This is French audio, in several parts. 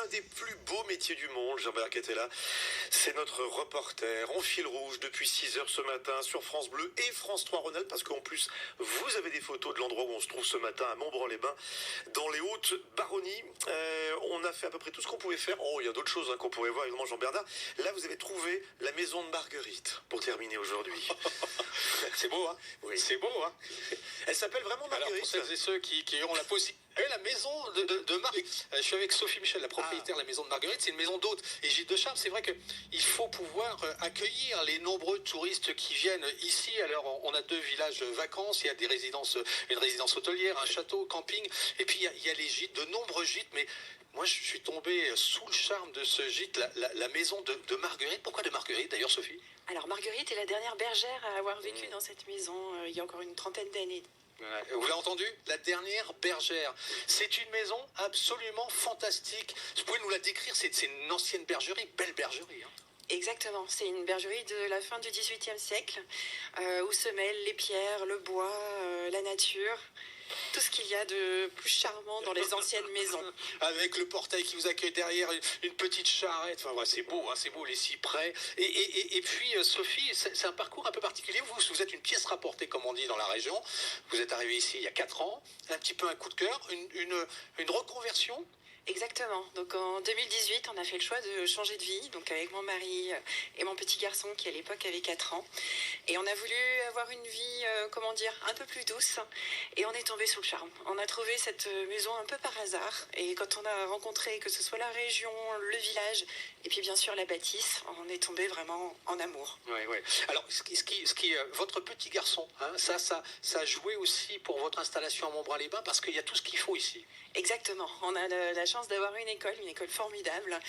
l'un des plus beaux métiers du monde, Jean-Bernard Catella. C'est notre reporter en fil rouge depuis 6 heures ce matin sur France Bleu et France 3 Rhône-Alpes, parce qu'en plus, vous avez des photos de l'endroit où on se trouve ce matin à Montbron-les-Bains, dans les Hautes-Baronnies. On a fait à peu près tout ce qu'on pouvait faire. Oh, il y a d'autres choses qu'on pourrait voir, évidemment, Jean-Bernard. Là, vous avez trouvé la maison de Marguerite, pour terminer aujourd'hui. C'est beau, hein? Oui. C'est beau, hein? Elle s'appelle vraiment Marguerite. Alors, pour celles et ceux qui auront la possibilité... la maison de Marguerite. Je suis avec Sophie Michel, la propriétaire de la maison de Marguerite. C'est une maison d'hôtes et gîte de charme. C'est vrai qu'il faut pouvoir accueillir les nombreux touristes qui viennent ici. Alors, on a 2 villages vacances. Il y a des résidences, une résidence hôtelière, un château, camping. Et puis, il y a les gîtes, de nombreux gîtes. Mais moi, je suis tombé sous le charme de ce gîte, la maison de Marguerite. Pourquoi de Marguerite, d'ailleurs, Sophie? Alors, Marguerite est la dernière bergère à avoir vécu dans cette maison il y a encore une trentaine d'années. Vous l'avez entendu? La dernière bergère. C'est une maison absolument fantastique. Vous pouvez nous la décrire? C'est une ancienne bergerie, belle bergerie. Hein. Exactement, c'est une bergerie de la fin du XVIIIe siècle où se mêlent les pierres, le bois, la nature, tout ce qu'il y a de plus charmant dans les anciennes maisons. Avec le portail qui vous accueille derrière, une petite charrette, enfin ouais, c'est beau, hein, c'est beau, les cyprès. Et puis Sophie, c'est un parcours un peu particulier. Vous êtes une pièce rapportée, comme on dit dans la région. Vous êtes arrivée ici il y a 4 ans, un petit peu un coup de cœur, une reconversion. Exactement. Donc en 2018, on a fait le choix de changer de vie, donc avec mon mari et mon petit garçon qui à l'époque avait 4 ans. Et on a voulu avoir une vie, un peu plus douce. Et on est tombé sous le charme. On a trouvé cette maison un peu par hasard. Et quand on a rencontré que ce soit la région, le village, et puis bien sûr la bâtisse, on est tombé vraiment en amour. Oui, oui. Alors, votre petit garçon, hein, ça a joué aussi pour votre installation à Montbron-les-Bains parce qu'il y a tout ce qu'il faut ici. Exactement. On a la chance d'avoir une école formidable,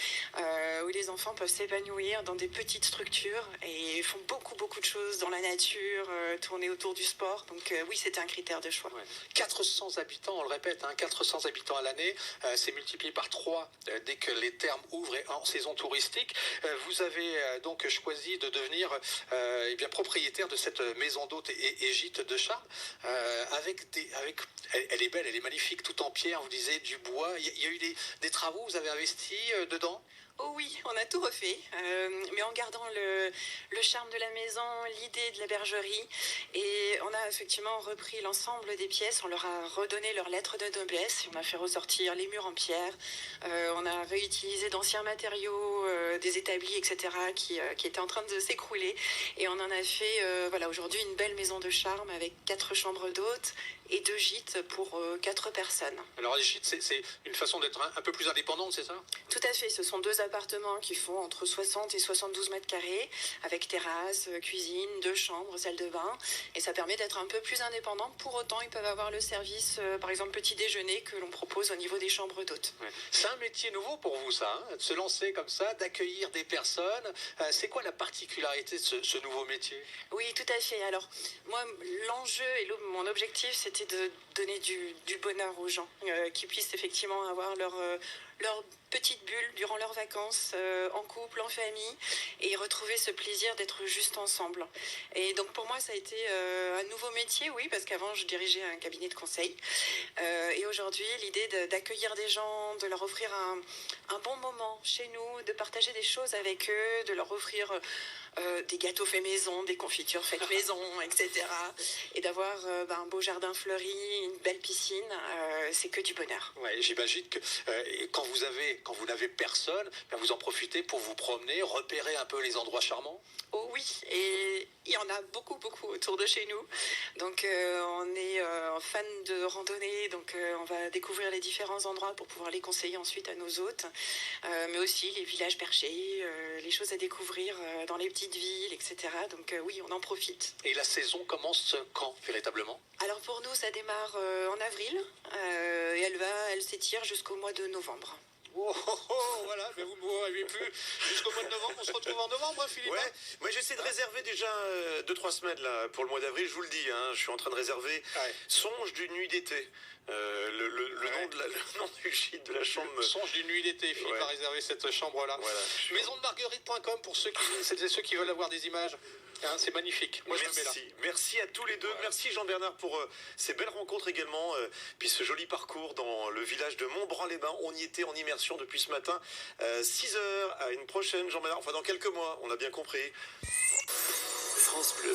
où les enfants peuvent s'épanouir dans des petites structures et font beaucoup de choses dans la nature, tourner autour du sport. Donc oui, c'était un critère de choix. Ouais. 400 habitants, on le répète, 400 habitants à l'année, c'est multiplié par 3 dès que les thermes ouvrent en saison touristique. Vous avez donc choisi de devenir propriétaire de cette maison d'hôtes et gîte de charme, elle est belle, elle est magnifique, tout en pierre, vous disiez du bois. Il y a eu des travaux, vous avez investi dedans? Oh oui, on a tout refait, mais en gardant le charme de la maison, l'idée de la bergerie. Et on a effectivement repris l'ensemble des pièces, on leur a redonné leur lettre de noblesse, on a fait ressortir les murs en pierre, on a réutilisé d'anciens matériaux, des établis, etc., qui étaient en train de s'écrouler. Et on en a fait aujourd'hui une belle maison de charme avec 4 chambres d'hôtes et 2 gîtes pour 4 personnes. Alors les gîtes, c'est une façon d'être un peu plus indépendante, c'est ça? Tout à fait, ce sont 2 appartements qui font entre 60 et 72 mètres carrés, avec terrasse, cuisine, 2 chambres, salle de bain, et ça permet d'être un peu plus indépendant. Pour autant, ils peuvent avoir le service, par exemple petit déjeuner, que l'on propose au niveau des chambres d'hôtes. Ouais. C'est un métier nouveau pour vous, ça, hein, de se lancer comme ça, d'accueillir des personnes. C'est quoi la particularité de ce nouveau métier? Oui, tout à fait. Alors, moi, l'enjeu et mon objectif, c'était de donner du bonheur aux gens, qui puissent effectivement avoir leur petite bulle durant leurs vacances, en couple, en famille, et retrouver ce plaisir d'être juste ensemble. Et donc pour moi, ça a été un nouveau métier, oui, parce qu'avant, je dirigeais un cabinet de conseil. Et aujourd'hui, l'idée d'accueillir des gens, de leur offrir un bon moment chez nous, de partager des choses avec eux, de leur offrir des gâteaux faits maison, des confitures faites maison, etc. Et d'avoir un beau jardin fleuri, une belle piscine, c'est que du bonheur. Ouais, j'imagine que quand vous n'avez personne, vous en profitez pour vous promener, repérer un peu les endroits charmants. Oh oui, et il y en a beaucoup autour de chez nous. Donc on est fan de randonnée, donc on va découvrir les différents endroits pour pouvoir les conseiller ensuite à nos hôtes. Mais aussi les villages perchés, les choses à découvrir dans les petites villes, etc. Donc oui, on en profite. Et la saison commence quand, véritablement? Alors pour nous, ça démarre en avril et elle s'étire jusqu'au mois de novembre. Voilà, mais vous ne vous rêvez plus jusqu'au mois de novembre. On se retrouve en novembre, hein, Philippe? Ouais, moi j'essaie de réserver déjà 2-3 semaines là, pour le mois d'avril, je vous le dis, je suis en train de réserver. Ouais. Songe d'une nuit d'été. Le nom du gîte, de la chambre. Songe d'une nuit d'été, Philippe a réservé cette chambre-là. Voilà. Maisondemarguerite.com pour celles et ceux qui veulent avoir des images. Hein, c'est magnifique. Moi, je me mets là. Merci à tous les deux. Voilà. Merci Jean-Bernard pour ces belles rencontres également. Puis ce joli parcours dans le village de Montbran-les-Bains. On y était en immersion depuis ce matin. 6 heures. À une prochaine, Jean-Bernard. Enfin, dans quelques mois. On a bien compris. France Bleu.